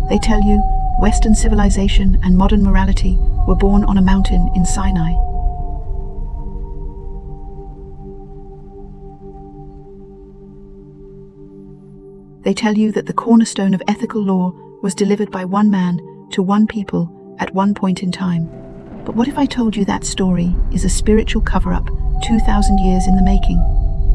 They tell you Western civilization and modern morality were born on a mountain in Sinai. They tell you that the cornerstone of ethical law was delivered by one man to one people at one point in time. But what if I told you that story is a spiritual cover-up 2,000 years in the making?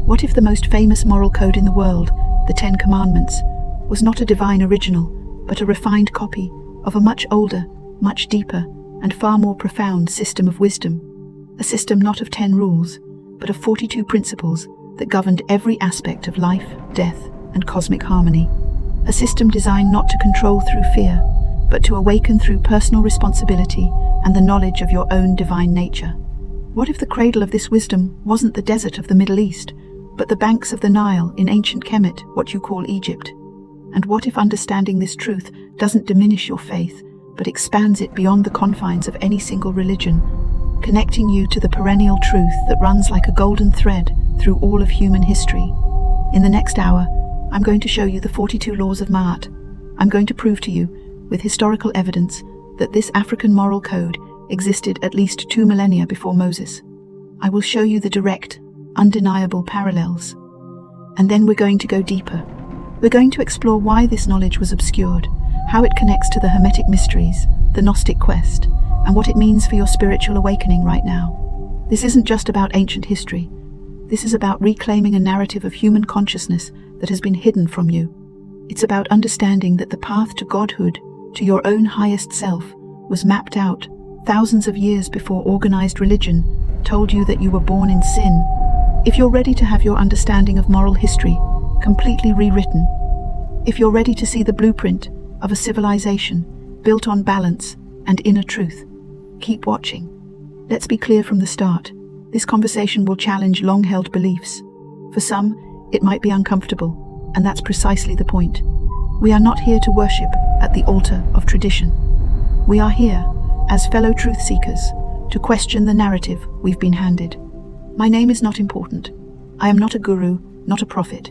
What if the most famous moral code in the world, the Ten Commandments, was not a divine original, but a refined copy of a much older, much deeper, and far more profound system of wisdom? A system not of 10 rules, but of 42 principles that governed every aspect of life, death, and cosmic harmony. A system designed not to control through fear, but to awaken through personal responsibility and the knowledge of your own divine nature. What if the cradle of this wisdom wasn't the desert of the Middle East, but the banks of the Nile in ancient Kemet, what you call Egypt? And what if understanding this truth doesn't diminish your faith, but expands it beyond the confines of any single religion, connecting you to the perennial truth that runs like a golden thread through all of human history? In the next hour, I'm going to show you the 42 laws of Ma'at. I'm going to prove to you, with historical evidence, that this African moral code existed at least 2 millennia before Moses. I will show you the direct, undeniable parallels. And then we're going to go deeper. We're going to explore why this knowledge was obscured, how it connects to the Hermetic mysteries, the Gnostic quest, and what it means for your spiritual awakening right now. This isn't just about ancient history. This is about reclaiming a narrative of human consciousness that has been hidden from you. It's about understanding that the path to godhood, to your own highest self, was mapped out thousands of years before organized religion told you that you were born in sin. If you're ready to have your understanding of moral history completely rewritten, if you're ready to see the blueprint of a civilization built on balance and inner truth, keep watching. Let's be clear from the start. This conversation will challenge long-held beliefs. For some, it might be uncomfortable, and that's precisely the point. We are not here to worship at the altar of tradition. We are here, as fellow truth seekers, to question the narrative we've been handed. My name is not important. I am not a guru, not a prophet.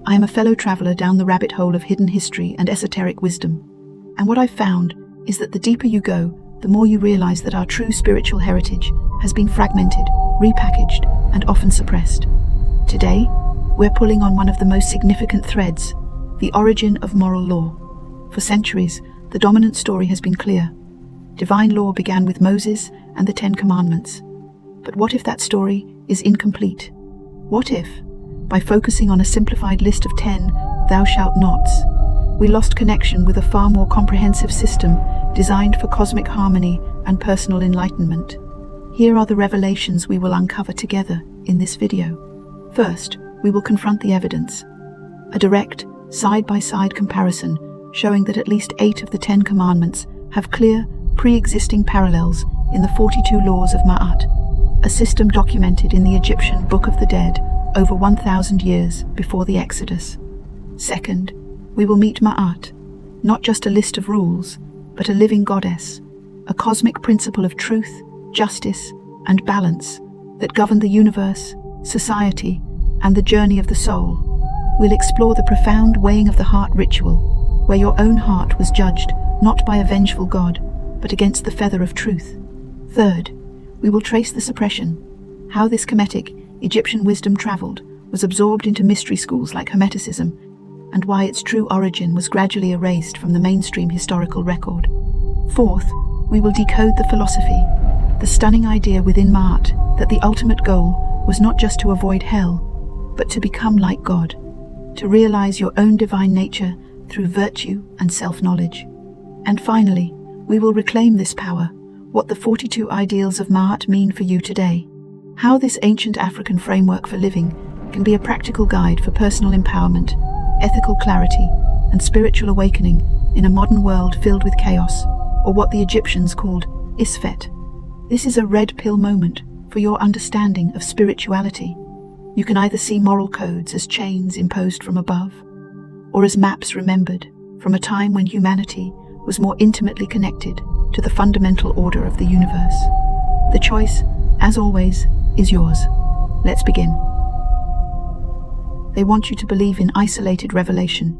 I am a fellow traveler down the rabbit hole of hidden history and esoteric wisdom. And what I've found is that the deeper you go, the more you realize that our true spiritual heritage has been fragmented, repackaged, and often suppressed. Today, we're pulling on one of the most significant threads, the origin of moral law. For centuries, the dominant story has been clear. Divine law began with Moses and the Ten Commandments. But what if that story is incomplete? What if, by focusing on a simplified list of 10 thou shalt nots, we lost connection with a far more comprehensive system designed for cosmic harmony and personal enlightenment? Here are the revelations we will uncover together in this video. First, we will confront the evidence. A direct, side-by-side comparison showing that at least 8 of the 10 Commandments have clear, pre-existing parallels in the 42 laws of Ma'at, a system documented in the Egyptian Book of the Dead over 1,000 years before the Exodus. Second, we will meet Ma'at, not just a list of rules, but a living goddess, a cosmic principle of truth, justice, and balance that govern the universe, society, and the journey of the soul. We'll explore the profound weighing of the heart ritual, where your own heart was judged not by a vengeful God, but against the feather of truth. Third, we will trace the suppression, how this Kemetic, Egyptian wisdom traveled, was absorbed into mystery schools like Hermeticism, and why its true origin was gradually erased from the mainstream historical record. Fourth, we will decode the philosophy, the stunning idea within Ma'at that the ultimate goal was not just to avoid hell, but to become like God, to realize your own divine nature through virtue and self-knowledge. And finally, we will reclaim this power, what the 42 ideals of Ma'at mean for you today, how this ancient African framework for living can be a practical guide for personal empowerment, ethical clarity, and spiritual awakening in a modern world filled with chaos, or what the Egyptians called Isfet. This is a red pill moment for your understanding of spirituality. You can either see moral codes as chains imposed from above, or as maps remembered from a time when humanity was more intimately connected to the fundamental order of the universe. The choice, as always, is yours. Let's begin. They want you to believe in isolated revelation,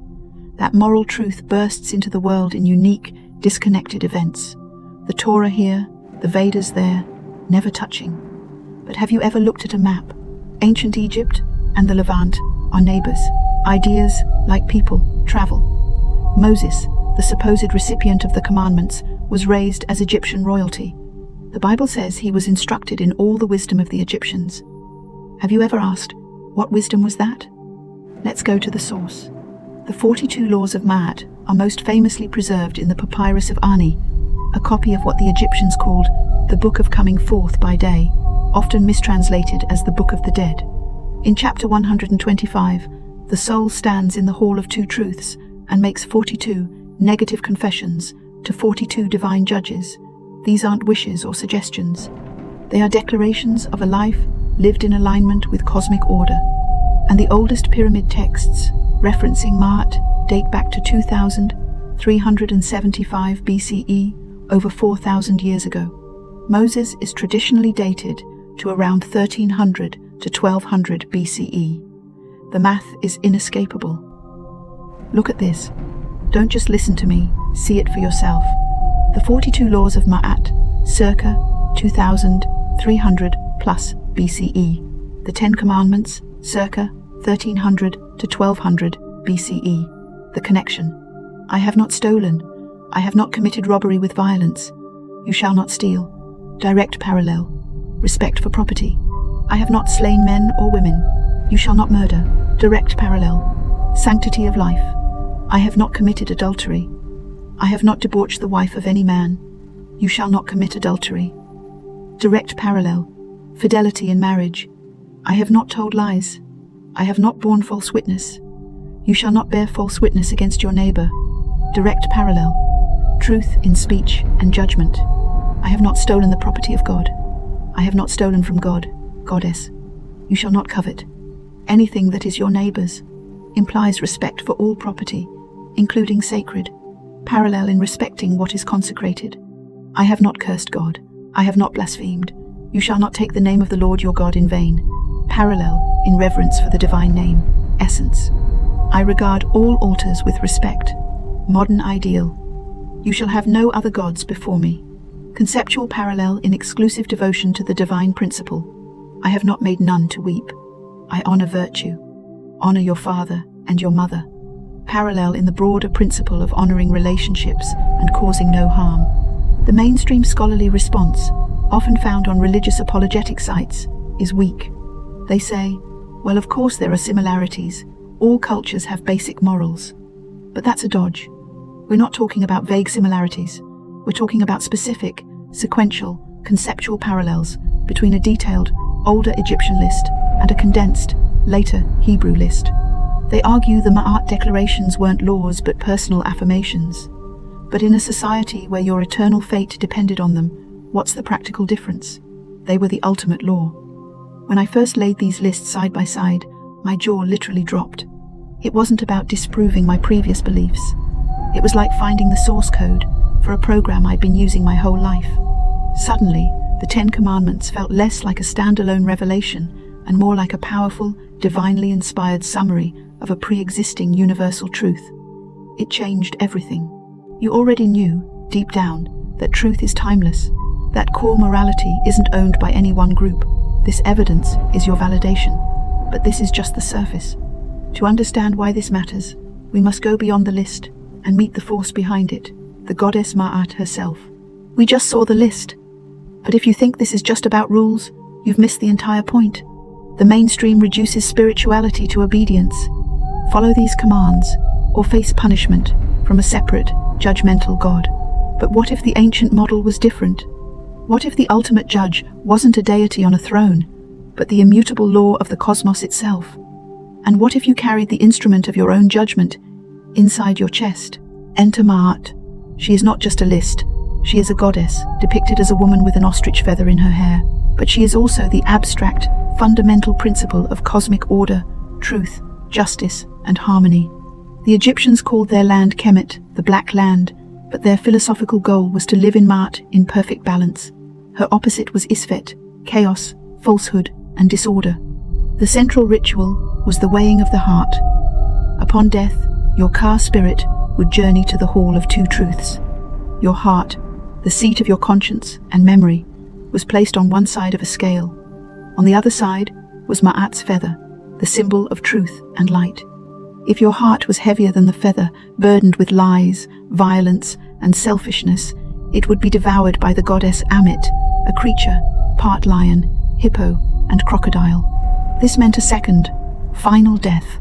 That moral truth bursts into the world in unique, disconnected events. The Torah here, the Vedas there, never touching. But have you ever looked at a map? Ancient Egypt and the Levant are neighbors. Ideas, like people, travel. Moses, the supposed recipient of the commandments, was raised as Egyptian royalty. The Bible says he was instructed in all the wisdom of the Egyptians. Have you ever asked, what wisdom was that? Let's go to the source. The 42 Laws of Ma'at are most famously preserved in the Papyrus of Ani, a copy of what the Egyptians called the Book of Coming Forth by Day, often mistranslated as the Book of the Dead. In chapter 125, the soul stands in the Hall of Two Truths and makes 42 negative confessions to 42 divine judges. These aren't wishes or suggestions. They are declarations of a life lived in alignment with cosmic order. And the oldest pyramid texts, referencing Ma'at, date back to 2375 BCE, over 4,000 years ago. Moses is traditionally dated to around 1300 to 1200 BCE. The math is inescapable. Look at this. Don't just listen to me, see it for yourself. The 42 Laws of Ma'at, circa 2300 plus BCE. The 10 Commandments, circa 1300 to 1200 BCE. The connection. I have not stolen. I have not committed robbery with violence. You shall not steal. Direct parallel. Respect for property. I have not slain men or women. You shall not murder. Direct parallel. Sanctity of life. I have not committed adultery. I have not debauched the wife of any man. You shall not commit adultery. Direct parallel. Fidelity in marriage. I have not told lies. I have not borne false witness. You shall not bear false witness against your neighbor. Direct parallel. Truth in speech and judgment. I have not stolen the property of God. I have not stolen from God, Goddess. You shall not covet. Anything that is your neighbor's implies respect for all property, including sacred. Parallel in respecting what is consecrated. I have not cursed God. I have not blasphemed. You shall not take the name of the Lord your God in vain. Parallel in reverence for the divine name, essence. I regard all altars with respect. Modern ideal. You shall have no other gods before me. Conceptual parallel in exclusive devotion to the divine principle. I have not made none to weep. I honor virtue. Honor your father and your mother. Parallel in the broader principle of honoring relationships and causing no harm. The mainstream scholarly response, often found on religious apologetic sites, is weak. They say, well, of course there are similarities. All cultures have basic morals. But that's a dodge. We're not talking about vague similarities. We're talking about specific, sequential, conceptual parallels between a detailed, older Egyptian list and a condensed, later Hebrew list. They argue the Ma'at declarations weren't laws but personal affirmations. But in a society where your eternal fate depended on them, what's the practical difference? They were the ultimate law. When I first laid these lists side by side, my jaw literally dropped. It wasn't about disproving my previous beliefs. It was like finding the source code for a program I'd been using my whole life. Suddenly, the 10 Commandments felt less like a standalone revelation and more like a powerful, divinely inspired summary of a pre-existing universal truth. It changed everything. You already knew, deep down, that truth is timeless, that core morality isn't owned by any one group. This evidence is your validation, but this is just the surface. To understand why this matters, we must go beyond the list and meet the force behind it, the goddess Ma'at herself. We just saw the list. But if you think this is just about rules, you've missed the entire point. The mainstream reduces spirituality to obedience. Follow these commands, or face punishment from a separate, judgmental God. But what if the ancient model was different? What if the ultimate judge wasn't a deity on a throne, but the immutable law of the cosmos itself? And what if you carried the instrument of your own judgment inside your chest? Enter Ma'at. She is not just a list. She is a goddess, depicted as a woman with an ostrich feather in her hair. But she is also the abstract, fundamental principle of cosmic order, truth, justice, and harmony. The Egyptians called their land Kemet, the Black Land, but their philosophical goal was to live in Ma'at in perfect balance. Her opposite was Isfet, chaos, falsehood, and disorder. The central ritual was the weighing of the heart. Upon death, your car spirit would journey to the hall of two truths. Your heart, the seat of your conscience and memory, was placed on one side of a scale. On the other side was Ma'at's feather, the symbol of truth and light. If your heart was heavier than the feather, burdened with lies, violence, and selfishness, it would be devoured by the goddess Amit, a creature, part lion, hippo, and crocodile. This meant a second, final death.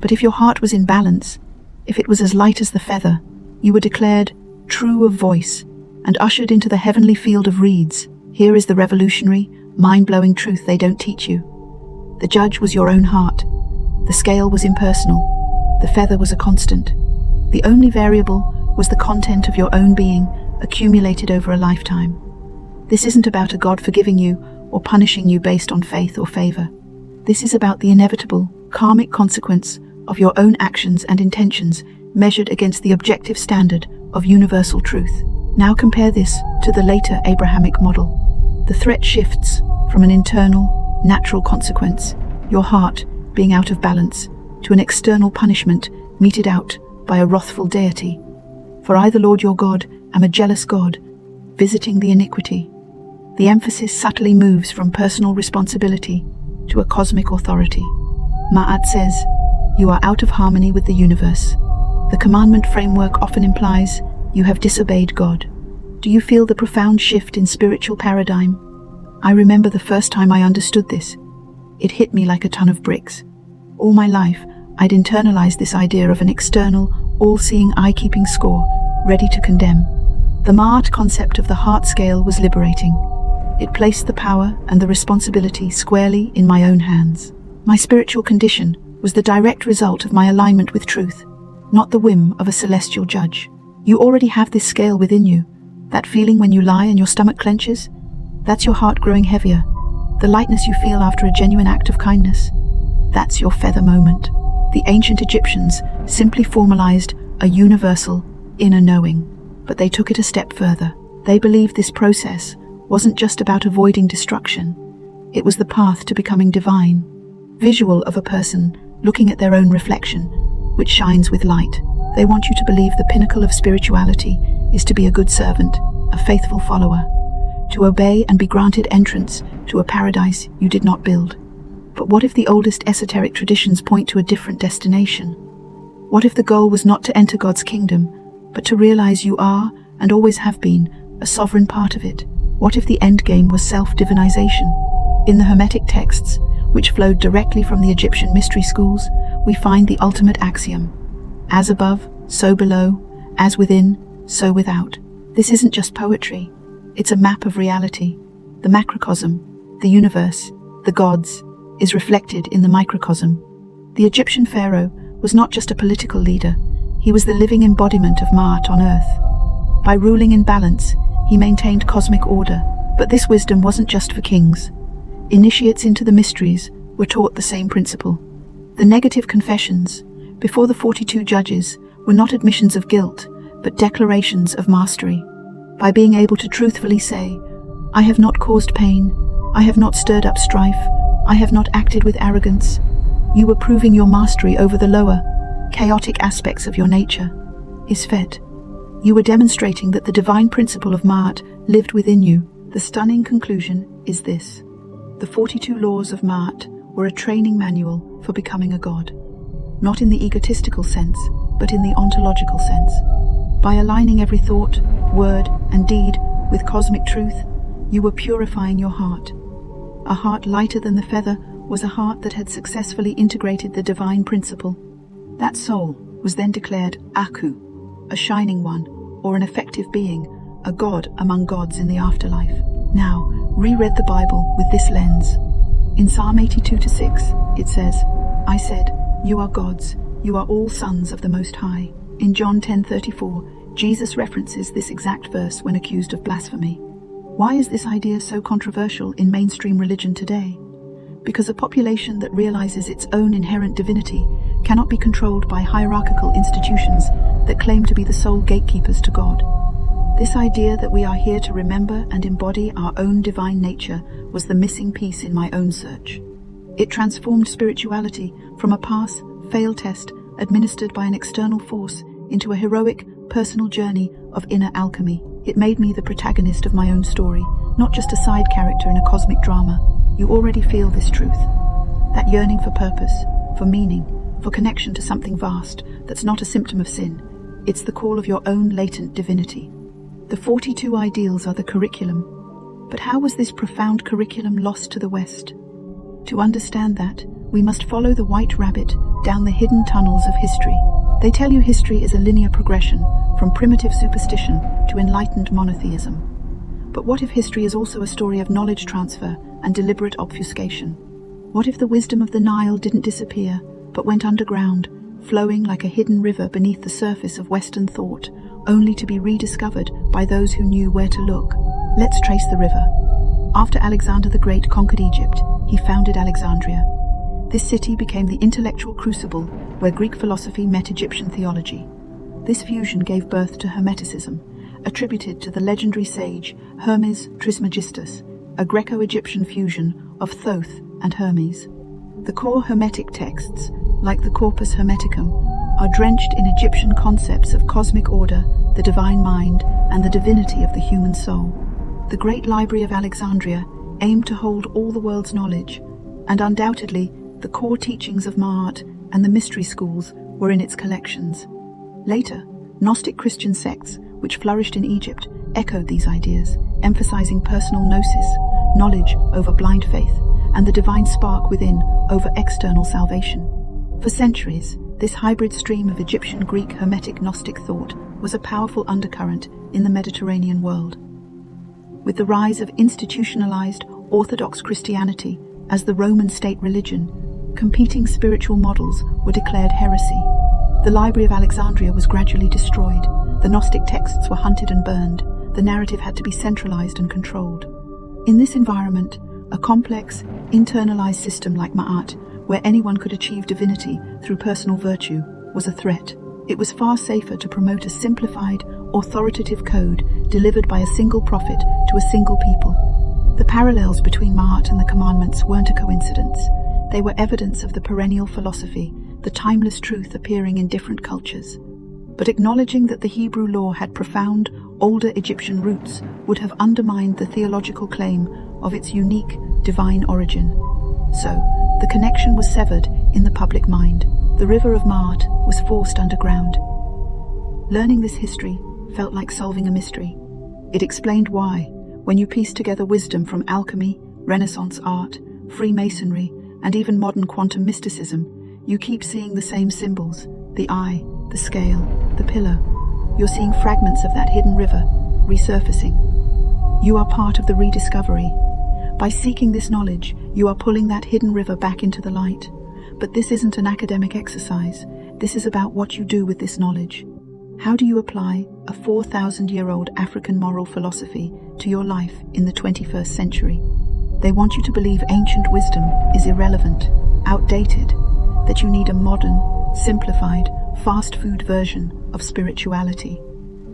But if your heart was in balance, if it was as light as the feather, you were declared true of voice and ushered into the heavenly field of reeds. Here is the revolutionary, mind-blowing truth they don't teach you. The judge was your own heart. The scale was impersonal. The feather was a constant. The only variable was the content of your own being, accumulated over a lifetime. This isn't about a God forgiving you or punishing you based on faith or favor. This is about the inevitable, karmic consequence of your own actions and intentions measured against the objective standard of universal truth. Now compare this to the later Abrahamic model. The threat shifts from an internal, natural consequence, your heart being out of balance, to an external punishment meted out by a wrathful deity. For I, the Lord your God, am a jealous God, visiting the iniquity. The emphasis subtly moves from personal responsibility to a cosmic authority. Ma'at says, you are out of harmony with the universe. The commandment framework often implies you have disobeyed God. Do you feel the profound shift in spiritual paradigm? I remember the first time I understood this. It hit me like a ton of bricks. All my life, I'd internalized this idea of an external, all-seeing eye-keeping score, ready to condemn. The Ma'at concept of the heart scale was liberating. It placed the power and the responsibility squarely in my own hands. My spiritual condition was the direct result of my alignment with truth, not the whim of a celestial judge. You already have this scale within you. That feeling when you lie and your stomach clenches? That's your heart growing heavier. The lightness you feel after a genuine act of kindness? That's your feather moment. The ancient Egyptians simply formalized a universal inner knowing, but they took it a step further. They believed this process wasn't just about avoiding destruction. It was the path to becoming divine, visual of a person looking at their own reflection, which shines with light. They want you to believe the pinnacle of spirituality is to be a good servant, a faithful follower, to obey and be granted entrance to a paradise you did not build. But what if the oldest esoteric traditions point to a different destination? What if the goal was not to enter God's kingdom, but to realize you are, and always have been, a sovereign part of it? What if the end game was self-divinization? In the Hermetic texts, which flowed directly from the Egyptian mystery schools, we find the ultimate axiom: as above, so below, as within, so without. This isn't just poetry, it's a map of reality. The macrocosm, the universe, the gods, is reflected in the microcosm. The Egyptian pharaoh was not just a political leader, he was the living embodiment of Ma'at on earth. By ruling in balance, he maintained cosmic order, but this wisdom wasn't just for kings. Initiates into the mysteries were taught the same principle. The negative confessions, before the 42 judges, were not admissions of guilt, but declarations of mastery. By being able to truthfully say, I have not caused pain, I have not stirred up strife, I have not acted with arrogance, you were proving your mastery over the lower, chaotic aspects of your nature. Isfet. You were demonstrating that the divine principle of Ma'at lived within you. The stunning conclusion is this: the 42 laws of Ma'at were a training manual for becoming a god. Not in the egotistical sense, but in the ontological sense. By aligning every thought, word, and deed with cosmic truth, you were purifying your heart. A heart lighter than the feather was a heart that had successfully integrated the divine principle. That soul was then declared Aku, a shining one, or an effective being, a god among gods in the afterlife. Now, reread the Bible with this lens. In Psalm 82-6, it says, I said, you are gods, you are all sons of the Most High. In John 10:34, Jesus references this exact verse when accused of blasphemy. Why is this idea so controversial in mainstream religion today? Because a population that realizes its own inherent divinity cannot be controlled by hierarchical institutions that claim to be the sole gatekeepers to God. This idea that we are here to remember and embody our own divine nature was the missing piece in my own search. It transformed spirituality from a pass, fail test administered by an external force, into a heroic, personal journey of inner alchemy. It made me the protagonist of my own story, not just a side character in a cosmic drama. You already feel this truth. That yearning for purpose, for meaning, for connection to something vast that's not a symptom of sin. It's the call of your own latent divinity. The 42 ideals are the curriculum. But how was this profound curriculum lost to the West? To understand that, we must follow the white rabbit down the hidden tunnels of history. They tell you history is a linear progression from primitive superstition to enlightened monotheism. But what if history is also a story of knowledge transfer and deliberate obfuscation? What if the wisdom of the Nile didn't disappear, but went underground, flowing like a hidden river beneath the surface of Western thought, only to be rediscovered by those who knew where to look? Let's trace the river. After Alexander the Great conquered Egypt, he founded Alexandria. This city became the intellectual crucible where Greek philosophy met Egyptian theology. This fusion gave birth to Hermeticism, attributed to the legendary sage Hermes Trismegistus, a Greco-Egyptian fusion of Thoth and Hermes. The core Hermetic texts, like the Corpus Hermeticum, are drenched in Egyptian concepts of cosmic order, the divine mind, and the divinity of the human soul. The Great Library of Alexandria aimed to hold all the world's knowledge, and undoubtedly the core teachings of Ma'at and the mystery schools were in its collections. Later, Gnostic Christian sects, which flourished in Egypt, echoed these ideas, emphasizing personal gnosis, knowledge over blind faith, and the divine spark within over external salvation. For centuries, this hybrid stream of Egyptian Greek Hermetic Gnostic thought was a powerful undercurrent in the Mediterranean world. With the rise of institutionalized Orthodox Christianity as the Roman state religion, competing spiritual models were declared heresy. The Library of Alexandria was gradually destroyed, the Gnostic texts were hunted and burned, the narrative had to be centralized and controlled. In this environment, a complex, internalized system like Ma'at, where anyone could achieve divinity through personal virtue, was a threat. It was far safer to promote a simplified, authoritative code delivered by a single prophet to a single people. The parallels between Ma'at and the commandments weren't a coincidence. They were evidence of the perennial philosophy, the timeless truth appearing in different cultures. But acknowledging that the Hebrew law had profound, older Egyptian roots would have undermined the theological claim of its unique, divine origin. So, the connection was severed in the public mind. The river of Ma'at was forced underground. Learning this history felt like solving a mystery. It explained why, when you piece together wisdom from alchemy, Renaissance art, Freemasonry, and even modern quantum mysticism, you keep seeing the same symbols: the eye, the scale, the pillar. You're seeing fragments of that hidden river resurfacing. You are part of the rediscovery. By seeking this knowledge, you are pulling that hidden river back into the light. But this isn't an academic exercise. This is about what you do with this knowledge. How do you apply a 4,000-year-old African moral philosophy to your life in the 21st century? They want you to believe ancient wisdom is irrelevant, outdated, that you need a modern, simplified, fast food version of spirituality.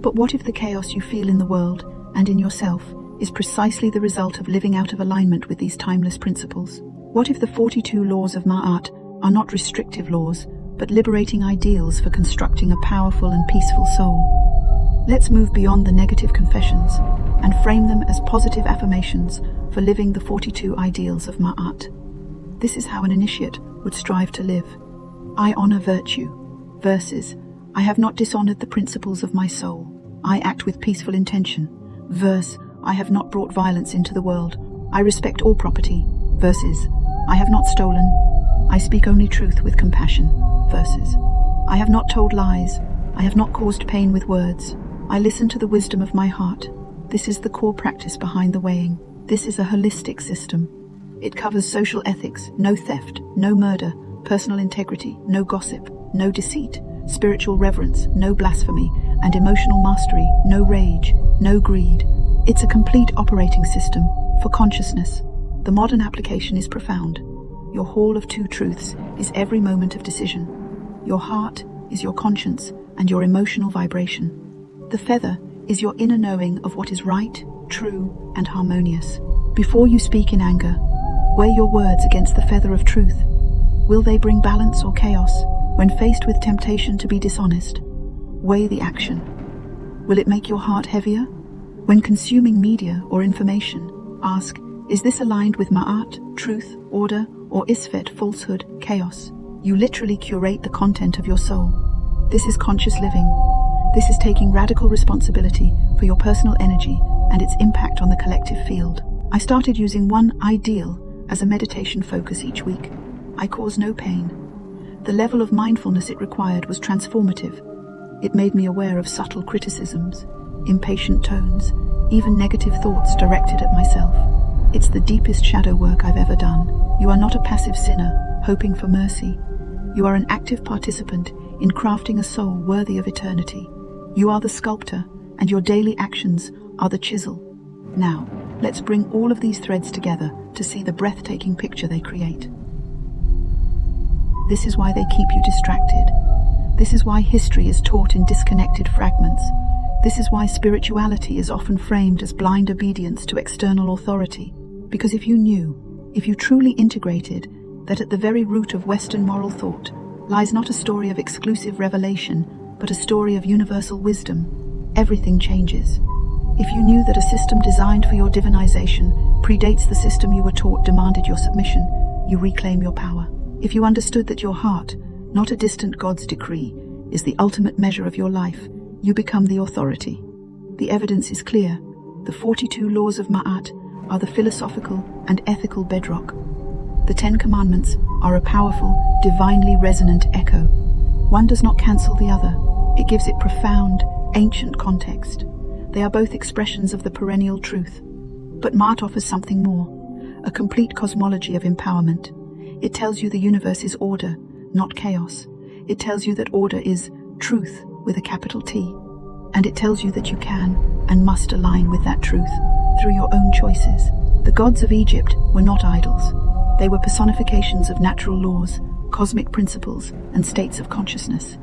But what if the chaos you feel in the world and in yourself is precisely the result of living out of alignment with these timeless principles? What if the 42 laws of Ma'at are not restrictive laws, but liberating ideals for constructing a powerful and peaceful soul? Let's move beyond the negative confessions and frame them as positive affirmations for living the 42 ideals of Ma'at. This is how an initiate would strive to live. I honor virtue, versus I have not dishonored the principles of my soul. I act with peaceful intention, versus I have not brought violence into the world. I respect all property, versus I have not stolen. I speak only truth with compassion, versus I have not told lies. I have not caused pain with words. I listen to the wisdom of my heart. This is the core practice behind the weighing. This is a holistic system. It covers social ethics, no theft, no murder, personal integrity, no gossip, no deceit, spiritual reverence, no blasphemy, and emotional mastery, no rage, no greed. It's a complete operating system for consciousness. The modern application is profound. Your hall of two truths is every moment of decision. Your heart is your conscience and your emotional vibration. The feather is your inner knowing of what is right, true, and harmonious. Before you speak in anger, weigh your words against the feather of truth. Will they bring balance or chaos? When faced with temptation to be dishonest, weigh the action. Will it make your heart heavier? When consuming media or information, ask, is this aligned with Ma'at, truth, order, or Isfet, falsehood, chaos? You literally curate the content of your soul. This is conscious living. This is taking radical responsibility for your personal energy and its impact on the collective field. I started using one ideal as a meditation focus each week. I caused no pain. The level of mindfulness it required was transformative. It made me aware of subtle criticisms, impatient tones, even negative thoughts directed at myself. It's the deepest shadow work I've ever done. You are not a passive sinner, hoping for mercy. You are an active participant in crafting a soul worthy of eternity. You are the sculptor, and your daily actions are the chisel. Now, let's bring all of these threads together to see the breathtaking picture they create. This is why they keep you distracted. This is why history is taught in disconnected fragments. This is why spirituality is often framed as blind obedience to external authority. Because if you truly integrated that at the very root of Western moral thought lies not a story of exclusive revelation, but a story of universal wisdom, everything changes. If you knew that a system designed for your divinization predates the system you were taught demanded your submission, you reclaim your power. If you understood that your heart, not a distant God's decree, is the ultimate measure of your life, you become the authority. The evidence is clear. The 42 laws of Ma'at are the philosophical and ethical bedrock. The 10 Commandments are a powerful, divinely resonant echo. One does not cancel the other. It gives it profound, ancient context. They are both expressions of the perennial truth. But Ma'at offers something more, a complete cosmology of empowerment. It tells you the universe is order, not chaos. It tells you that order is truth with a capital T. And it tells you that you can and must align with that truth through your own choices. The gods of Egypt were not idols. They were personifications of natural laws, cosmic principles, and states of consciousness.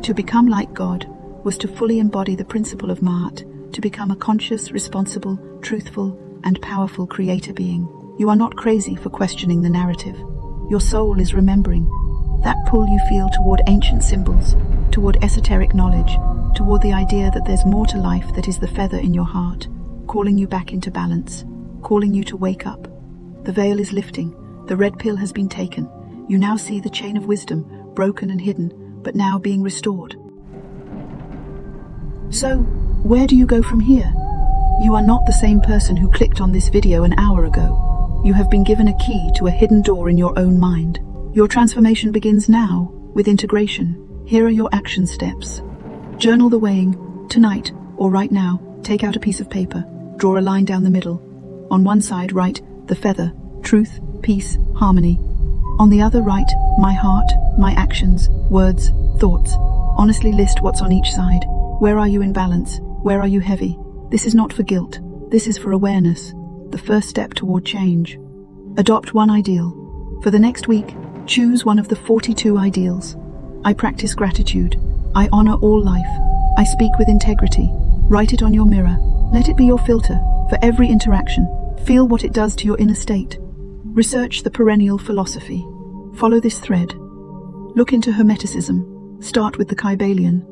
To become like God was to fully embody the principle of Ma'at, to become a conscious, responsible, truthful, and powerful creator being. You are not crazy for questioning the narrative. Your soul is remembering. That pull you feel toward ancient symbols, toward esoteric knowledge, toward the idea that there's more to life that is the feather in your heart, calling you back into balance, calling you to wake up. The veil is lifting. The red pill has been taken. You now see the chain of wisdom, broken and hidden, but now being restored. So, where do you go from here? You are not the same person who clicked on this video an hour ago. You have been given a key to a hidden door in your own mind. Your transformation begins now, with integration. Here are your action steps. Journal the weighing. Tonight, or right now, take out a piece of paper. Draw a line down the middle. On one side, write the feather, truth, peace, harmony. On the other, write my heart, my actions, words, thoughts. Honestly list what's on each side. Where are you in balance? Where are you heavy? This is not for guilt. This is for awareness. The first step toward change. Adopt one ideal. For the next week, choose one of the 42 ideals. I practice gratitude. I honor all life. I speak with integrity. Write it on your mirror. Let it be your filter for every interaction. Feel what it does to your inner state. Research the perennial philosophy. Follow this thread. Look into Hermeticism. Start with the Kybalion.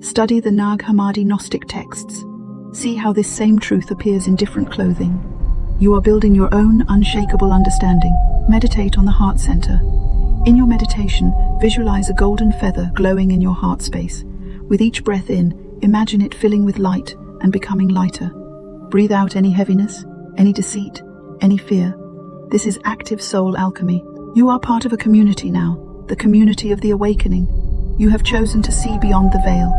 Study the Nag Hammadi Gnostic texts. See how this same truth appears in different clothing. You are building your own unshakable understanding. Meditate on the heart center. In your meditation, visualize a golden feather glowing in your heart space. With each breath in, imagine it filling with light and becoming lighter. Breathe out any heaviness, any deceit, any fear. This is active soul alchemy. You are part of a community now, the community of the awakening. You have chosen to see beyond the veil.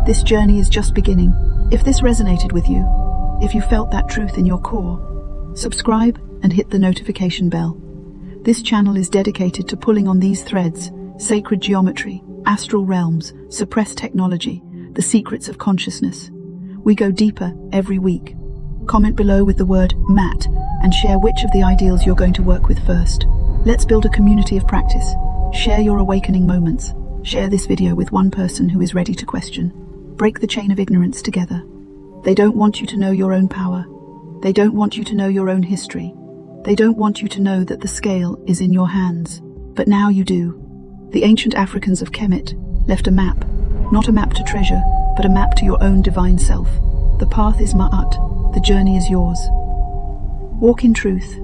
This journey is just beginning. If this resonated with you, if you felt that truth in your core, subscribe and hit the notification bell. This channel is dedicated to pulling on these threads: sacred geometry, astral realms, suppressed technology, the secrets of consciousness. We go deeper every week. Comment below with the word Matt and share which of the ideals you're going to work with first. Let's build a community of practice. Share your awakening moments. Share this video with one person who is ready to question. Break the chain of ignorance together. They don't want you to know your own power. They don't want you to know your own history. They don't want you to know that the scale is in your hands. But now you do. The ancient Africans of Kemet left a map, not a map to treasure, but a map to your own divine self. The path is Ma'at, the journey is yours. Walk in truth,